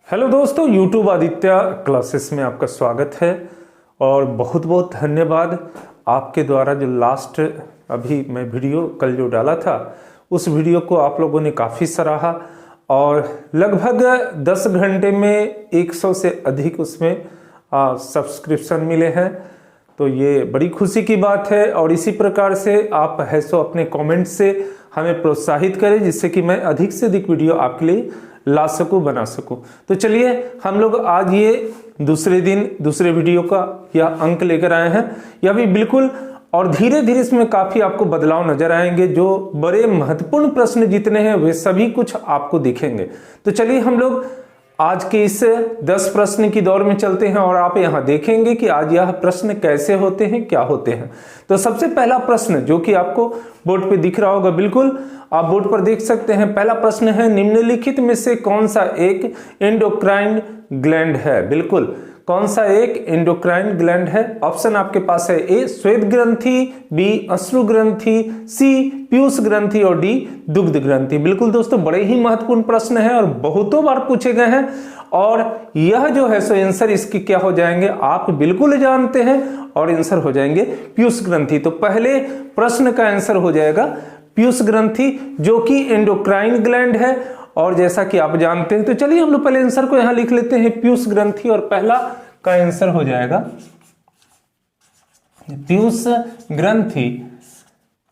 Hello दोस्तों, YouTube Aditya classes में आपका स्वागत है और बहुत बहुत धन्यवाद आपके द्वारा जो लास्ट अभी मैं वीडियो कल जो डाला था उस वीडियो को आप लोगों ने काफ़ी सराहा और लगभग 10 घंटे में 100 से अधिक उसमें सब्सक्रिप्शन मिले हैं। तो ये बड़ी खुशी की बात है और इसी प्रकार से आप है सो अपने कमेंट से हमें प्रोत्साहित करें जिससे कि मैं अधिक से अधिक वीडियो आपके लिए ला सकूं, बना सकूं। तो चलिए हम लोग आज ये दूसरे दिन दूसरे वीडियो का यह अंक लेकर आए हैं। यह भी बिल्कुल और धीरे धीरे इसमें काफी आपको बदलाव नजर आएंगे। जो बड़े महत्वपूर्ण प्रश्न जितने हैं वे सभी कुछ आपको दिखेंगे। तो चलिए हम लोग आज के इस 10 प्रश्न की दौर में चलते हैं और आप यहां देखेंगे कि आज यह प्रश्न कैसे होते हैं, क्या होते हैं। तो सबसे पहला प्रश्न जो कि आपको बोर्ड पे दिख रहा होगा, बिल्कुल आप बोर्ड पर देख सकते हैं। पहला प्रश्न है, निम्नलिखित में से कौन सा एक एंडोक्राइन ग्लैंड है? बिल्कुल, कौन सा एक एंडोक्राइन ग्लैंड है? ऑप्शन आपके पास है ए श्वेत ग्रंथि, बी अश्रु ग्रंथि, सी पीयूष ग्रंथि और डी दुग्ध ग्रंथि। बिल्कुल दोस्तों, बड़े ही महत्वपूर्ण प्रश्न है और बहुतों बार पूछे गए हैं और यह जो है सो आंसर इसकी क्या हो जाएंगे आप बिल्कुल जानते हैं और आंसर हो जाएंगे पीयूष ग्रंथि। तो पहले प्रश्न का आंसर हो जाएगा पीयूष ग्रंथि जो कि एंडोक्राइन ग्लैंड है और जैसा कि आप जानते हैं। तो चलिए हम लोग पहले आंसर को यहां लिख लेते हैं पीयूष ग्रंथि और पहला का आंसर हो जाएगा पीयूष ग्रंथि,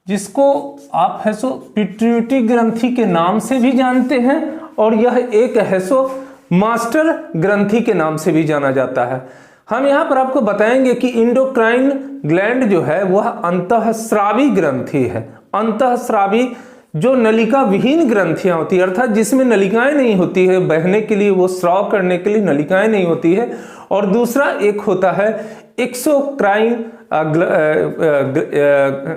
जिसको आप है सो पिट्यूटरी ग्रंथि के नाम से भी जानते हैं और यह एक है सो मास्टर ग्रंथि के नाम से भी जाना जाता है। हम यहां पर आपको बताएंगे कि एंडोक्राइन ग्लैंड जो है वह अंतःस्रावी ग्रंथि है। अंतःस्रावी जो नलिका विहीन ग्रंथियां होती है, अर्थात जिसमें नलिकाएं नहीं होती है, बहने के लिए वो स्राव करने के लिए नलिकाएं नहीं होती है। और दूसरा एक होता है एक्सोक्राइन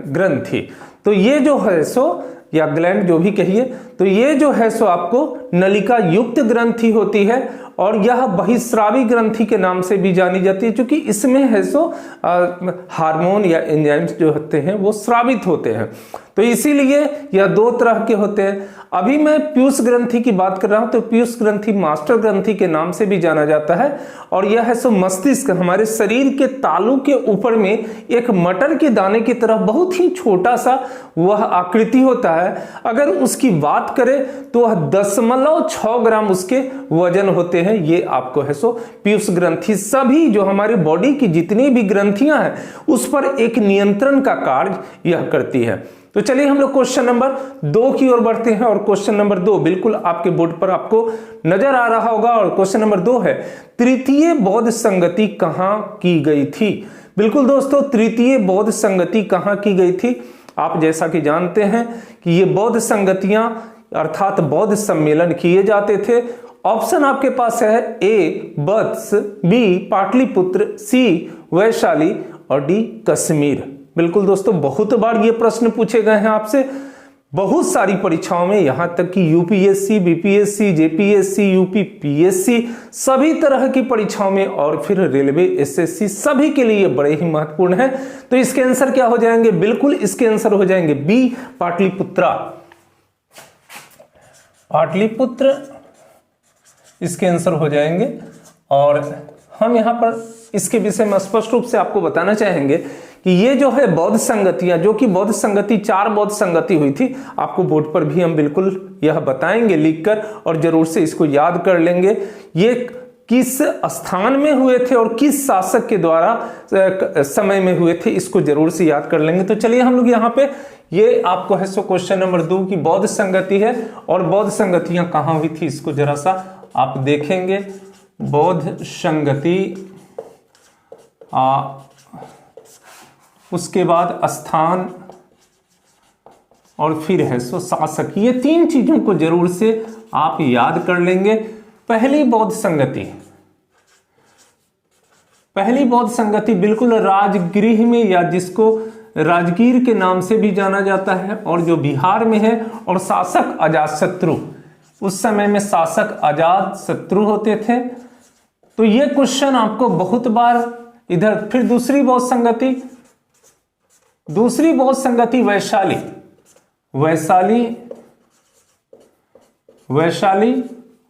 ग्रंथि। तो ये जो है सो या ग्लैंड जो भी कहिए, तो ये जो है सो आपको नलिका युक्त ग्रंथि होती है और यह बहिस्रावी ग्रंथि के नाम से भी जानी जाती है क्योंकि इसमें है सो हार्मोन या एंजाइम्स जो होते हैं वो स्रावित होते हैं। तो इसीलिए यह दो तरह के होते हैं। अभी मैं पीयूष ग्रंथि की बात कर रहा हूं, तो पीयूष ग्रंथि मास्टर ग्रंथि के नाम से भी जाना जाता है और यह है सो मस्तिष्क हमारे शरीर के तालू के ऊपर में एक मटर के दाने की तरह बहुत ही छोटा सा वह आकृति होता है। अगर उसकी बात करें तो वह 0.6 ग्राम उसके वजन होते हैं। ये आपको है सो पीयूष ग्रंथि सभी जो हमारे बॉडी की जितनी भी ग्रंथियां हैं उस पर एक नियंत्रण का कार्य यह करती है। तो चलिए हम लोग क्वेश्चन नंबर 2 की ओर बढ़ते हैं और क्वेश्चन नंबर 2 बिल्कुल आपके बोर्ड पर आपको नजर आ रहा होगा और क्वेश्चन नंबर 2 है, तृतीय बौद्ध संगति कहां की गई थी? बिल्कुल दोस्तों, तृतीय बौद्ध संगति कहां की गई थी? आप जैसा कि जानते हैं कि ये बौद्ध संगतियां अर्थात बौद्ध सम्मेलन किए जाते थे। ऑप्शन आपके पास है ए बत्स, बी पाटलिपुत्र, सी वैशाली और डी कश्मीर। बिल्कुल दोस्तों, बहुत बार ये प्रश्न पूछे गए हैं आपसे बहुत सारी परीक्षाओं में, यहां तक कि UPSC, BPSC, JPSC, UP PSC सभी तरह की परीक्षाओं में और फिर रेलवे, एसएससी सभी के लिए बड़े ही महत्वपूर्ण है। तो इसके आंसर क्या हो जाएंगे? बिल्कुल इसके आंसर हो जाएंगे बी पाटलिपुत्रा। पाटलिपुत्र इसके आंसर हो जाएंगे और हम यहां पर इसके विषय में स्पष्ट रूप से आपको बताना चाहेंगे कि ये जो है बौद्ध संगतियां, जो कि बौद्ध संगति 4 बौद्ध संगति हुई थी, आपको बोर्ड पर भी हम बिल्कुल यह बताएंगे लिखकर और जरूर से इसको याद कर लेंगे। ये किस स्थान में हुए थे और किस शासक के द्वारा समय में हुए थे, इसको जरूर से याद कर लेंगे। तो चलिए हम लोग यहाँ पे ये आपको है सो क्वेश्चन नंबर 2 की बौद्ध संगति है और बौद्ध संगतियां कहां हुई थी इसको जरा सा आप देखेंगे। बौद्ध संगति उसके बाद स्थान और फिर है सो शासक, ये 3 चीजों को जरूर से आप याद कर लेंगे। पहली बौद्ध संगति बिल्कुल राजगृह में या जिसको राजगीर के नाम से भी जाना जाता है और जो बिहार में है, और शासक अजातशत्रु, उस समय में शासक अजातशत्रु होते थे। तो ये क्वेश्चन आपको बहुत बार इधर। फिर दूसरी बौद्ध संगति वैशाली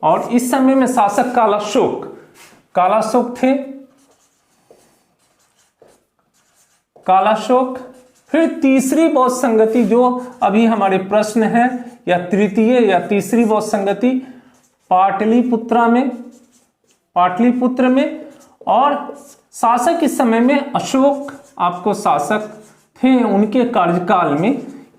और इस समय में शासक कालाशोक, कालाशोक थे, कालाशोक। फिर तीसरी बौद्ध संगति जो अभी हमारे प्रश्न है, या तृतीय या तीसरी बौद्ध संगति पाटलिपुत्रा में, पाटलिपुत्र में। और शासक इस समय में अशोक आपको शासक थे, उनके कार्यकाल में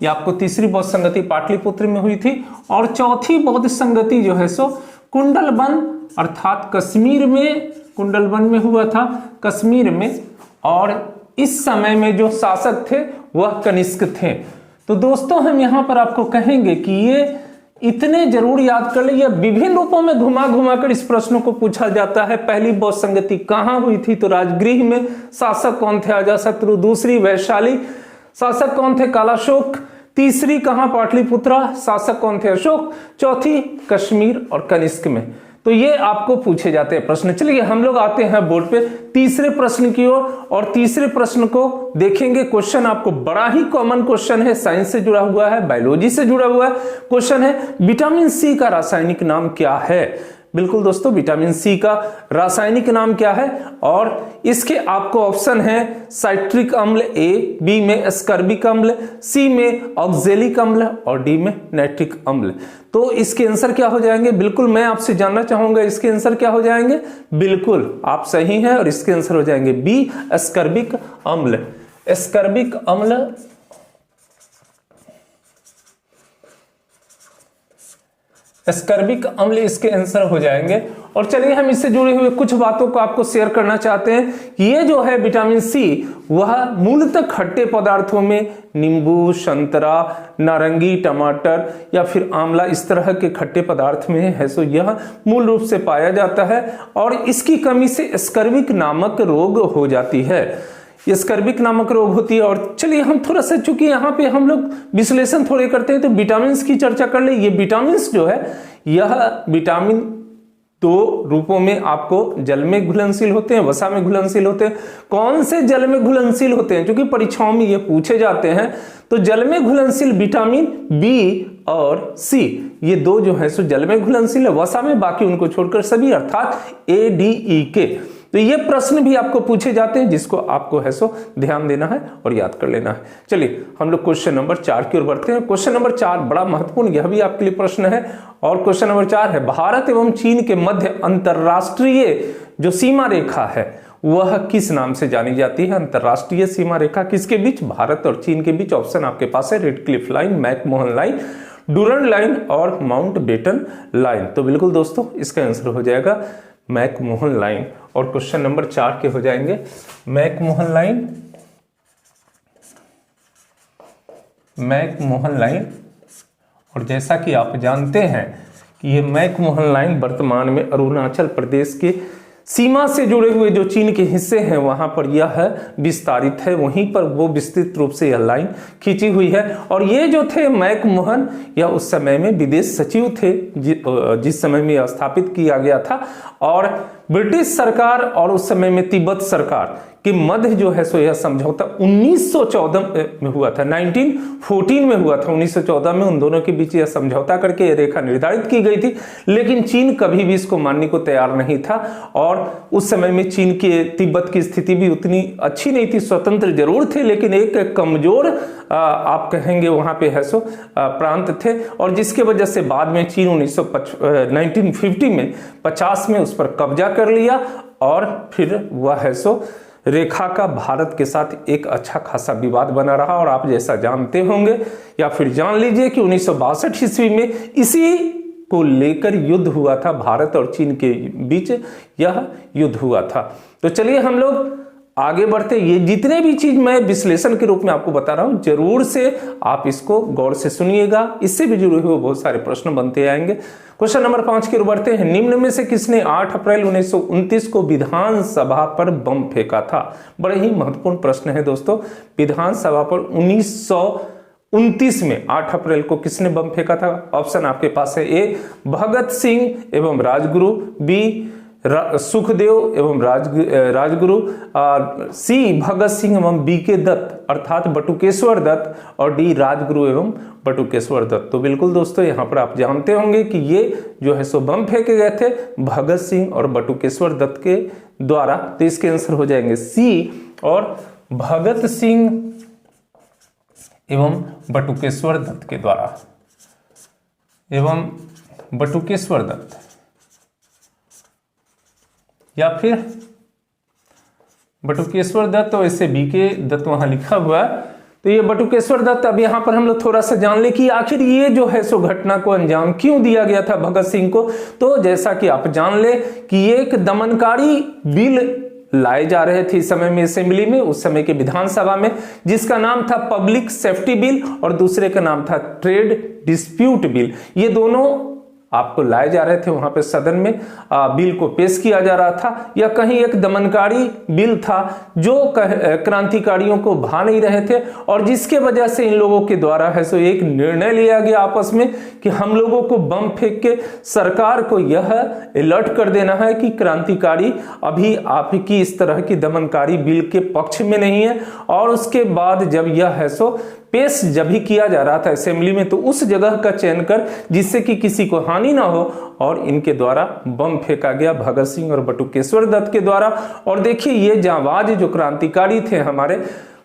ये आपको तीसरी बौद्ध संगति पाटलिपुत्र में हुई थी। और चौथी बौद्ध संगति जो है सो कुंडलवन अर्थात कश्मीर में, कुंडलवन में हुआ था, कश्मीर में। और इस समय में जो शासक थे वह कनिष्क थे। तो दोस्तों हम यहां पर आपको कहेंगे कि ये इतने जरूर याद कर ले, यह विभिन्न रूपों में घुमा घुमा कर इस प्रश्नों को पूछा जाता है। पहली बौद्ध संगति कहां हुई थी, तो राजगृह में। शासक कौन थे, अजातशत्रु। दूसरी वैशाली, शासक कौन थे, कालाशोक। तीसरी कहां, पाटलिपुत्रा, शासक कौन थे, अशोक। चौथी कश्मीर और कनिष्क में। तो ये आपको पूछे जाते हैं प्रश्न। चलिए हम लोग आते हैं बोर्ड पे तीसरे प्रश्न की ओर। और तीसरे प्रश्न को देखेंगे। क्वेश्चन आपको बड़ा ही कॉमन क्वेश्चन है, साइंस से जुड़ा हुआ है, बायोलॉजी से जुड़ा हुआ है। क्वेश्चन है विटामिन सी का रासायनिक नाम क्या है। बिल्कुल दोस्तों, विटामिन सी का रासायनिक नाम क्या है। और इसके आपको ऑप्शन है साइट्रिक अम्ल, ए, बी में एस्कर्बिक अम्ल, सी में ऑक्जेलिक अम्ल और डी में नाइट्रिक अम्ल। तो इसके आंसर क्या हो जाएंगे, बिल्कुल मैं आपसे जानना चाहूंगा इसके आंसर क्या हो जाएंगे। बिल्कुल आप सही हैं और इसके आंसर हो जाएंगे बी, एस्कर्बिक अम्ल। एस्कर्बिक अम्ल एस्कर्बिक अम्ल इसके आंसर हो जाएंगे। और चलिए हम इससे जुड़े हुए कुछ बातों को आपको शेयर करना चाहते हैं। ये जो है विटामिन सी, वह मूलतः खट्टे पदार्थों में नींबू, संतरा, नारंगी, टमाटर या फिर आंवला, इस तरह के खट्टे पदार्थ में है। सो यह मूल रूप से पाया जाता है। और इसकी कमी से स्कर्विक नामक रोग हो जाती है, स्कर्विक नामक रोग होती है। और चलिए हम थोड़ा सा, चूंकि यहाँ पे हम लोग विश्लेषण थोड़े करते हैं, तो विटामिन की चर्चा कर ले। ये विटामिन जो है, यह विटामिन दो रूपों में आपको जल में घुलनशील होते हैं, वसा में घुलनशील होते हैं। कौन से जल में घुलनशील होते हैं, क्योंकि परीक्षाओं में ये पूछे जाते हैं। तो जल में घुलनशील विटामिन बी और सी, ये दो जो है सो जल में घुलनशील है, वसा में बाकी उनको छोड़कर सभी, अर्थात ए, डी, ई, के। तो ये प्रश्न भी आपको पूछे जाते हैं, जिसको आपको है सो ध्यान देना है और याद कर लेना है। चलिए हम लोग क्वेश्चन नंबर 4 की ओर बढ़ते हैं। क्वेश्चन नंबर 4 बड़ा महत्वपूर्ण, यह भी आपके लिए प्रश्न है। और क्वेश्चन नंबर 4 है, भारत एवं चीन के मध्य अंतरराष्ट्रीय जो सीमा रेखा है वह किस नाम से जानी जाती है। अंतरराष्ट्रीय सीमा रेखा किसके बीच, भारत और चीन के बीच। ऑप्शन आपके पास है red Cliff line, McMahon line, Durand line और माउंट बेटन लाइन। तो बिल्कुल दोस्तों इसका आंसर हो जाएगा मैकमोहन लाइन। और क्वेश्चन नंबर 4 के हो जाएंगे मैकमोहन लाइन, मैकमोहन लाइन। और जैसा कि आप जानते हैं कि ये मैकमोहन लाइन वर्तमान में अरुणाचल प्रदेश के सीमा से जुड़े हुए जो चीन के हिस्से हैं वहां पर यह विस्तारित है, वहीं पर वो विस्तृत रूप से यह लाइन खींची हुई है। और ये जो थे मैकमोहन, यह उस समय में विदेश सचिव थे जिस समय में यह स्थापित किया गया था। और ब्रिटिश सरकार और उस समय में तिब्बत सरकार के मध्य जो है सो यह समझौता 1914 में हुआ था, 1914 में हुआ था। 1914 में उन दोनों के बीच यह समझौता करके यह रेखा निर्धारित की गई थी, लेकिन चीन कभी भी इसको मानने को तैयार नहीं था। और उस समय में चीन के तिब्बत की स्थिति भी उतनी अच्छी नहीं थी, स्वतंत्र जरूर थे लेकिन एक कमजोर आप कहेंगे वहां पे है सो प्रांत थे। और जिसके वजह से बाद में चीन 1950 में 50 में उस पर कब्जा कर लिया। और फिर वह है सो रेखा का भारत के साथ एक अच्छा खासा विवाद बना रहा। और आप जैसा जानते होंगे या फिर जान लीजिए कि 1962 ईस्वी में इसी को लेकर युद्ध हुआ था, भारत और चीन के बीच यह युद्ध हुआ था। तो चलिए हम लोग आगे बढ़ते। ये जितने भी चीज मैं विश्लेषण के रूप में आपको बता रहा हूं, जरूर से आप इसको गौर से सुनिएगा, इससे भी जुड़े हुए बहुत सारे प्रश्न बनते आएंगे। क्वेश्चन नंबर 5 की ओर बढ़ते हैं। निम्न में से किसने 8 अप्रैल 1929 को विधानसभा पर बम फेंका था। बड़े ही महत्वपूर्ण प्रश्न है दोस्तों। विधानसभा पर 1929 में 8 अप्रैल को किसने बम फेंका था। ऑप्शन आपके पास है, ए भगत सिंह एवं राजगुरु, बी सुखदेव एवं राजगुरु, सी भगत सिंह एवं बीके दत्त अर्थात बटुकेश्वर दत्त, और डी राजगुरु एवं बटुकेश्वर दत्त। तो बिल्कुल दोस्तों यहाँ पर आप जानते होंगे कि ये जो है सो बम फेंके गए थे भगत सिंह और बटुकेश्वर दत्त के द्वारा। तो इसके आंसर हो जाएंगे सी और भगत सिंह एवं बटुकेश्वर दत्त के द्वारा, एवं बटुकेश्वर दत्त, या फिर बटुकेश्वर दत्त और इससे बीके दत्त वहां लिखा हुआ है। तो ये बटुकेश्वर दत्त। अब यहां पर हम लोग थोड़ा सा जान ले कि आखिर ये जो है सो घटना को अंजाम क्यों दिया गया था भगत सिंह को। तो जैसा कि आप जान ले कि ये एक दमनकारी बिल लाए जा रहे थे इस समय में असेंबली में, उस समय के विधानसभा में, जिसका नाम था पब्लिक सेफ्टी बिल और दूसरे का नाम था ट्रेड डिस्प्यूट बिल। ये दोनों आपको लाए जा रहे थे वहां पे सदन में, बिल को पेश किया जा रहा था। यह कहीं एक दमनकारी बिल था जो क्रांतिकारियों को भा नहीं रहे थे, और जिसके वजह से इन लोगों के द्वारा है सो एक निर्णय लिया गया आपस में कि हम लोगों को बम फेंक के सरकार को यह अलर्ट कर देना है कि क्रांतिकारी अभी आपकी इस तरह की दमनकारी बिल के पक्ष में नहीं है। और उसके बाद जब यह है सो पेश जब भी किया जा रहा था असेंबली में, तो उस जगह का चयन कर जिससे कि किसी को हानि ना हो, और इनके द्वारा बम फेंका गया भगत सिंह और बटुकेश्वर दत्त के द्वारा। और देखिए ये जांबाज जो क्रांतिकारी थे हमारे,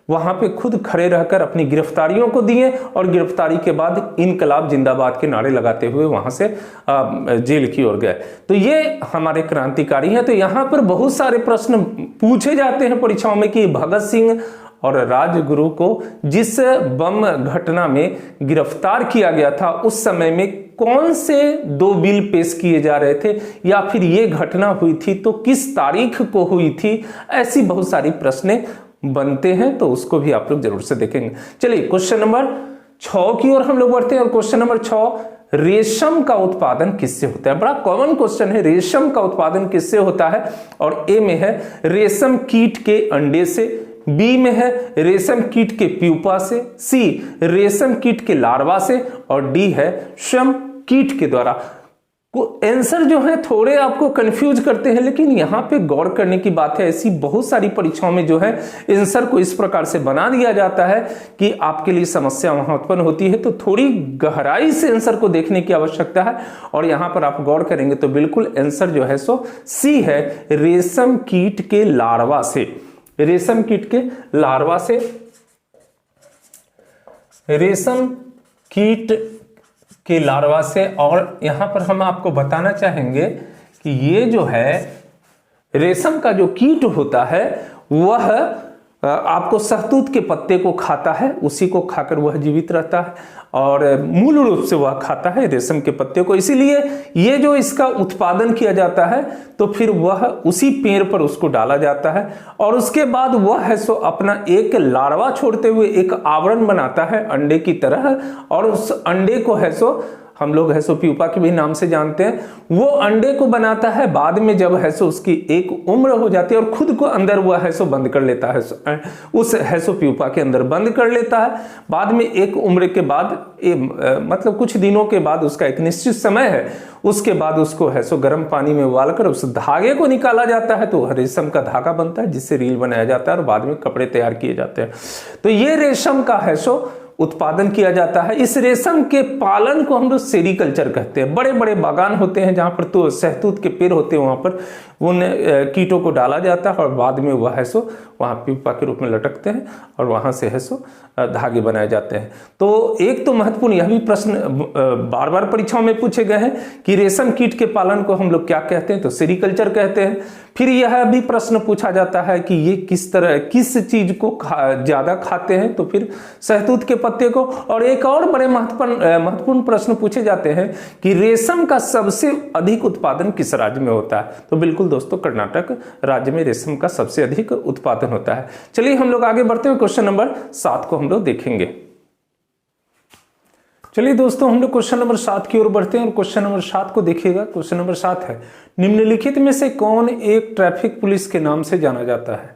वहां पे खुद खड़े रहकर अपनी गिरफ्तारियों को दिए, और गिरफ्तारी के बाद इनकलाब जिंदाबाद के नारे लगाते हुए वहां से जेल की ओर गए। तो ये हमारे क्रांतिकारी हैं। तो यहां पर बहुत सारे प्रश्न पूछे जाते हैं परीक्षाओं में कि भगत सिंह और राजगुरु को जिस बम घटना में गिरफ्तार किया गया था उस समय में कौन से दो बिल पेश किए जा रहे थे, या फिर ये घटना हुई थी तो किस तारीख को हुई थी। ऐसी बहुत सारी प्रश्न बनते हैं, तो उसको भी आप लोग जरूर से देखेंगे। चलिए क्वेश्चन नंबर 6 की ओर हम लोग बढ़ते हैं। और क्वेश्चन नंबर 6, रेशम का उत्पादन किससे होता है। बड़ा कॉमन क्वेश्चन है, रेशम का उत्पादन किससे होता है। और ए में है रेशम कीट के अंडे से, बी में है रेशम कीट के प्यूपा से, सी रेशम कीट के लार्वा से, और डी है श्रम कीट के द्वारा। आंसर जो है थोड़े आपको कंफ्यूज करते हैं, लेकिन यहां पे गौर करने की बात है। ऐसी बहुत सारी परीक्षाओं में जो है आंसर को इस प्रकार से बना दिया जाता है कि आपके लिए समस्या वहां उत्पन्न होती है। तो थोड़ी गहराई से आंसर को देखने की आवश्यकता है, और यहां पर आप गौर करेंगे तो बिल्कुल आंसर जो है सो सी है, रेशम कीट के लार्वा से। रेशम कीट के लार्वा से, रेशम कीट के लार्वा से। और यहां पर हम आपको बताना चाहेंगे कि ये जो है रेशम का जो कीट होता है वह आपको शहतूत के पत्ते को खाता है, उसी को खाकर वह जीवित रहता है, और मूल रूप से वह खाता है रेशम के पत्ते को। इसीलिए ये जो इसका उत्पादन किया जाता है तो फिर वह उसी पेड़ पर उसको डाला जाता है, और उसके बाद वह है सो अपना एक लार्वा छोड़ते हुए एक आवरण बनाता है अंडे की तरह, और उस अंडे को है सो हम लोग है सो प्यूपा के भी नाम से जानते हैं। वो अंडे को बनाता है, बाद में जब है सो उसकी एक उम्र हो जाती है और खुद को अंदर वह है सो बंद कर लेता है, उस है सो प्यूपा के अंदर बंद कर लेता है। बाद में एक उम्र के बाद मतलब कुछ दिनों के बाद, उसका एक निश्चित समय है, उसके बाद उसको है सो गर्म पानी में उबालकर उस धागे को निकाला जाता है, तो रेशम का धागा बनता है जिससे रील बनाया जाता है और बाद में कपड़े तैयार किए जाते हैं। तो ये रेशम का है सो उत्पादन किया जाता है। इस रेशम के पालन को हम लोग सेरीकल्चर कहते हैं। बड़े बड़े बागान होते हैं जहां पर तो शहतूत के पेड़ होते हैं, वहां पर उन कीटों को डाला जाता है और बाद में वह है सो वहां प्यूपा के रूप में लटकते हैं और वहां से है सो धागे बनाए जाते हैं। तो एक तो महत्वपूर्ण यह भी प्रश्न बार बार परीक्षाओं में पूछे गए हैं कि रेशम कीट के पालन को हम लोग क्या कहते हैं, तो सेरीकल्चर कहते हैं। फिर यह भी प्रश्न पूछा जाता है कि ये किस चीज को ज्यादा खाते हैं, तो फिर शहतूत के पत्ते को। और एक और बड़े महत्वपूर्ण प्रश्न पूछे जाते हैं कि रेशम का सबसे अधिक उत्पादन किस राज्य में होता है, तो बिल्कुल दोस्तों कर्नाटक राज्य में रेशम का सबसे अधिक उत्पादन होता है। चलिए हम लोग आगे बढ़ते हैं, क्वेश्चन नंबर 7 को हम लोग देखेंगे। चलिए दोस्तों हम लोग क्वेश्चन नंबर 7 की ओर बढ़ते हैं और क्वेश्चन नंबर 7 को देखिएगा। क्वेश्चन नंबर 7 है, निम्नलिखित में से कौन एक ट्रैफिक पुलिस के नाम से जाना जाता है।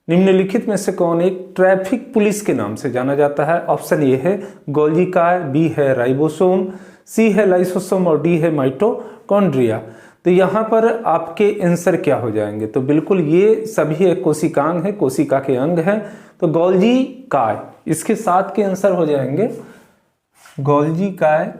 निम्नलिखित में से कौन एक ट्रैफिक पुलिस के नाम से जाना जाता है। ऑप्शन ए है गोल्जी काय, बी है राइबोसोम, सी है लाइसोसोम और डी है माइटोकॉन्ड्रिया। तो यहाँ पर आपके आंसर क्या हो जाएंगे? तो बिल्कुल ये सभी एक कोशिकांग है, कोशिका के अंग हैं। तो गोल्जी काय इसके साथ के आंसर हो जाएंगे गोल्जी काय,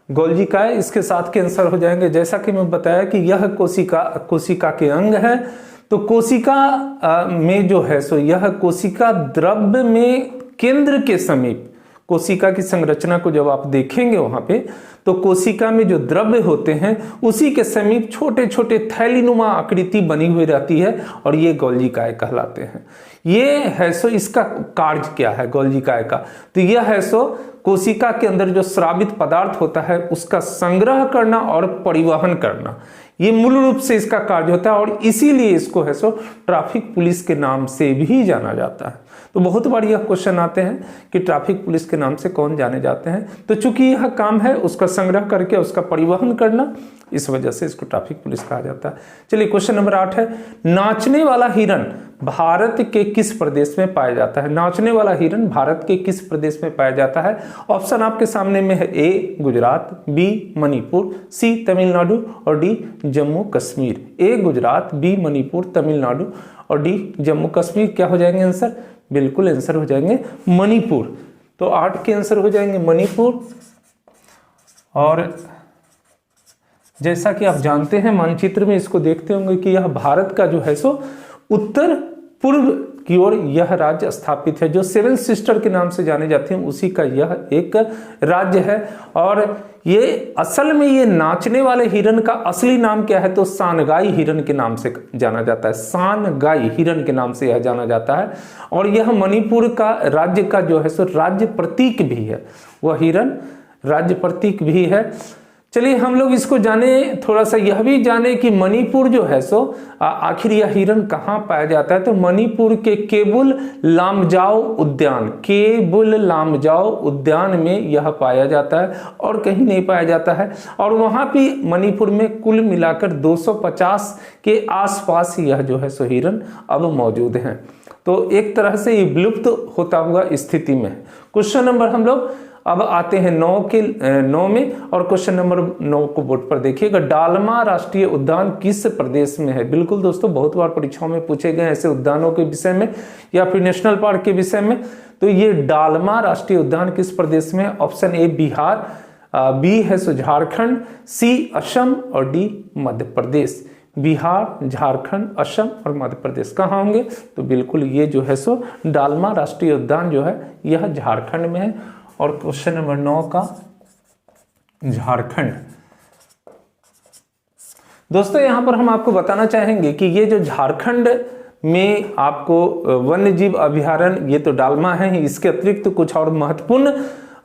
गोल्जी काय इसके साथ के आंसर हो जाएंगे। जैसा कि मैं बताया कि यह कोशिका के अंग है। तो कोशिका में जो है सो यह कोशिका द्रव्य में केंद्र के समीप, कोशिका की संरचना को जब आप देखेंगे वहां पे, तो कोशिका में जो द्रव्य होते हैं उसी के समीप छोटे छोटे थैलीनुमा आकृति बनी हुई रहती है और ये गोल्जी काय कहलाते हैं। ये है सो इसका कार्य क्या है गोल्जी काय का? तो यह है सो कोशिका के अंदर जो स्रावित पदार्थ होता है उसका संग्रह करना और परिवहन करना, ये मूल रूप से इसका कार्य होता है और इसीलिए इसको है सो ट्रैफिक पुलिस के नाम से भी जाना जाता है। तो बहुत बार यह क्वेश्चन आते हैं कि ट्रैफिक पुलिस के नाम से कौन जाने जाते हैं, तो चूंकि यह काम है उसका संग्रह करके उसका परिवहन करना, इस वजह से इसको ट्रैफिक पुलिस कहा जाता है। चलिए क्वेश्चन नंबर 8 है, नाचने वाला हिरन भारत के किस प्रदेश में पाया जाता है? नाचने वाला हिरन भारत के किस प्रदेश में पाया जाता है? ऑप्शन आपके सामने में है, ए गुजरात, बी मणिपुर, सी तमिलनाडु और डी जम्मू कश्मीर। ए गुजरात, बी मणिपुर, तमिलनाडु और डी जम्मू कश्मीर। क्या हो जाएंगे आंसर? बिल्कुल आंसर हो जाएंगे मणिपुर। तो 8 के आंसर हो जाएंगे मणिपुर। और जैसा कि आप जानते हैं मानचित्र में इसको देखते होंगे कि यह भारत का जो है सो उत्तर पूर्व की ओर यह राज्य स्थापित है, जो सेवन सिस्टर के नाम से जाने जाते हैं उसी का यह एक राज्य है। और ये असल में ये नाचने वाले हिरन का असली नाम क्या है? तो सानगाई हिरन के नाम से जाना जाता है, सानगाई हिरन के नाम से यह जाना जाता है। और यह मणिपुर का राज्य का जो है सो राज्य प्रतीक भी है, वह हिरन राज्य प्रतीक भी है। चलिए हम लोग इसको जाने, थोड़ा सा यह भी जाने कि मणिपुर जो है सो आखिर यह हिरन कहाँ पाया जाता है? तो मणिपुर के केबुल लामजाओ उद्यान, केबुल लामजाओ उद्यान में यह पाया जाता है और कहीं नहीं पाया जाता है। और वहाँ भी मणिपुर में कुल मिलाकर 250 के आसपास यह जो है सो हिरन अब मौजूद हैं। तो एक तरह से ये विलुप्त होता हुआ स्थिति में है। क्वेश्चन नंबर हम लोग अब आते हैं 9 में, और क्वेश्चन नंबर 9 को बोर्ड पर देखिएगा, डालमा राष्ट्रीय उद्यान किस प्रदेश में है? बिल्कुल दोस्तों, बहुत बार परीक्षाओं में पूछे गए ऐसे उद्यानों के विषय में या फिर नेशनल पार्क के विषय में। तो ये डालमा राष्ट्रीय उद्यान किस प्रदेश में है? ऑप्शन ए बिहार, बी है सो झारखंड, सी असम और डी मध्य प्रदेश। बिहार, झारखंड, असम और मध्य प्रदेश कहाँ होंगे? तो बिल्कुल ये जो है सो डालमा राष्ट्रीय उद्यान जो है यह झारखंड में है। और क्वेश्चन नंबर 9 का झारखंड। दोस्तों यहां पर हम आपको बताना चाहेंगे कि ये जो झारखंड में आपको वन्य जीव अभयारण्य, ये तो डालमा है, इसके अतिरिक्त तो कुछ और महत्वपूर्ण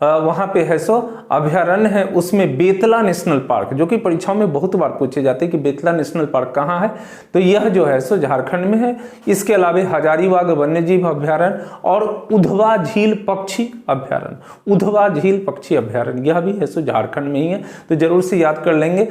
वहां पे है सो अभयारण्य है। उसमें बेतला नेशनल पार्क, जो कि परीक्षाओं में बहुत बार पूछे जाते हैं कि बेतला नेशनल पार्क कहाँ है, तो यह जो है सो झारखंड में है। इसके अलावा हजारीबाग वन्यजीव अभयारण्य और उधवा झील पक्षी अभयारण्य, उधवा झील पक्षी अभयारण्य यह भी है सो झारखंड में ही है। तो जरूर से याद कर लेंगे।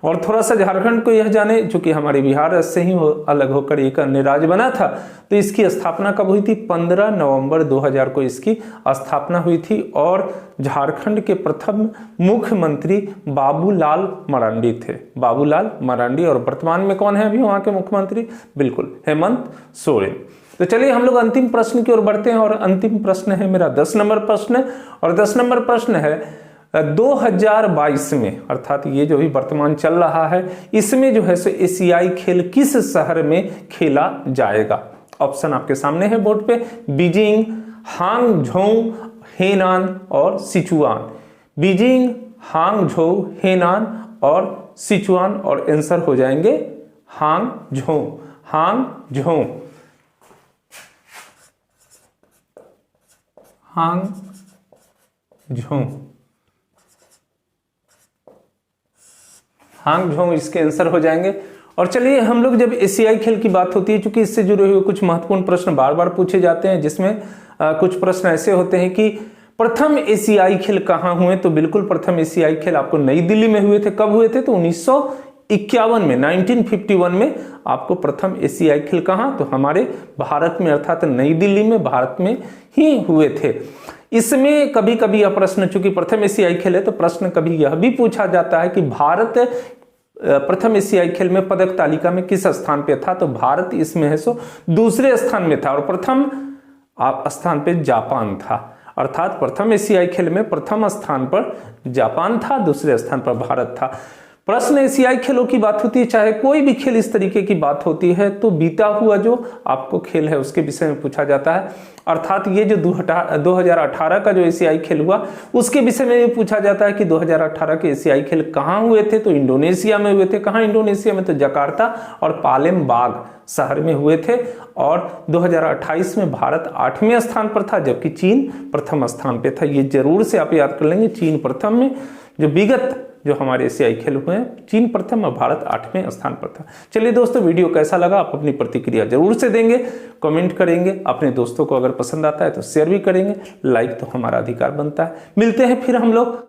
और थोड़ा सा झारखंड को यह जाने, चूंकि हमारे बिहार से ही अलग होकर एक अन्य राज्य बना था, तो इसकी स्थापना कब हुई थी? 15 नवंबर 2000 को इसकी स्थापना हुई थी। और झारखंड के प्रथम मुख्यमंत्री बाबूलाल मरांडी थे, बाबूलाल मरांडी। और वर्तमान में कौन है अभी वहां के मुख्यमंत्री? बिल्कुल हेमंत सोरेन। तो चलिए हम लोग अंतिम प्रश्न की ओर बढ़ते हैं, और अंतिम प्रश्न है मेरा 10 नंबर प्रश्न। और 10 नंबर प्रश्न है 2022 में, अर्थात ये जो भी वर्तमान चल रहा है, इसमें जो है सो एशियाई खेल किस शहर में खेला जाएगा? ऑप्शन आपके सामने है बोर्ड पे, बीजिंग, हांगझोउ, हेनान और सिचुआन। बीजिंग, हांगझोउ, हेनान और सिचुआन। और आंसर हो जाएंगे हांगझोउ, हांगझोउ, हांगझोउ, हांगझोउ इसके आंसर हो जाएंगे। और चलिए हम लोग जब एशियाई खेल की बात होती है, चूंकि इससे जुड़े हुए कुछ महत्वपूर्ण प्रश्न बार बार पूछे जाते हैं, जिसमें कुछ प्रश्न ऐसे होते हैं कि प्रथम एशियाई खेल कहाँ हुए? तो बिल्कुल प्रथम एशियाई खेल आपको नई दिल्ली में हुए थे। कब हुए थे? तो 1951 में, 1951 में आपको प्रथम एशियाई खेल कहाँ? तो हमारे भारत में, अर्थात नई दिल्ली में, भारत में ही हुए थे। इसमें कभी कभी यह प्रश्न, चूंकि प्रथम एशियाई खेल है, तो प्रश्न कभी यह भी पूछा जाता है कि भारत प्रथम एशियाई खेल में पदक तालिका में किस स्थान पे था। तो भारत इसमें है सो दूसरे स्थान में था और प्रथम स्थान पे जापान था। अर्थात प्रथम एशियाई खेल में प्रथम स्थान पर जापान था, दूसरे स्थान पर भारत था। प्रश्न एशियाई खेलों की बात होती है, चाहे कोई भी खेल इस तरीके की बात होती है, तो बीता हुआ जो आपको खेल है उसके विषय में पूछा जाता है। अर्थात ये जो 2018 का जो एशियाई खेल हुआ उसके विषय में ये पूछा जाता है कि 2018 के एशियाई खेल कहाँ हुए थे। तो इंडोनेशिया में हुए थे। कहाँ इंडोनेशिया में? तो जकार्ता और पालेमबांग शहर में हुए थे। और 2028 में भारत 8वें स्थान पर था, जबकि चीन प्रथम स्थान पे था। ये जरूर से आप याद कर लेंगे, चीन प्रथम में, जो विगत जो हमारे एशियाई खेल हुए हैं, चीन प्रथम और भारत 8वें स्थान पर था। चलिए दोस्तों, वीडियो कैसा लगा आप अपनी प्रतिक्रिया जरूर से देंगे, कमेंट करेंगे। अपने दोस्तों को अगर पसंद आता है तो शेयर भी करेंगे। लाइक तो हमारा अधिकार बनता है। मिलते हैं फिर हम लोग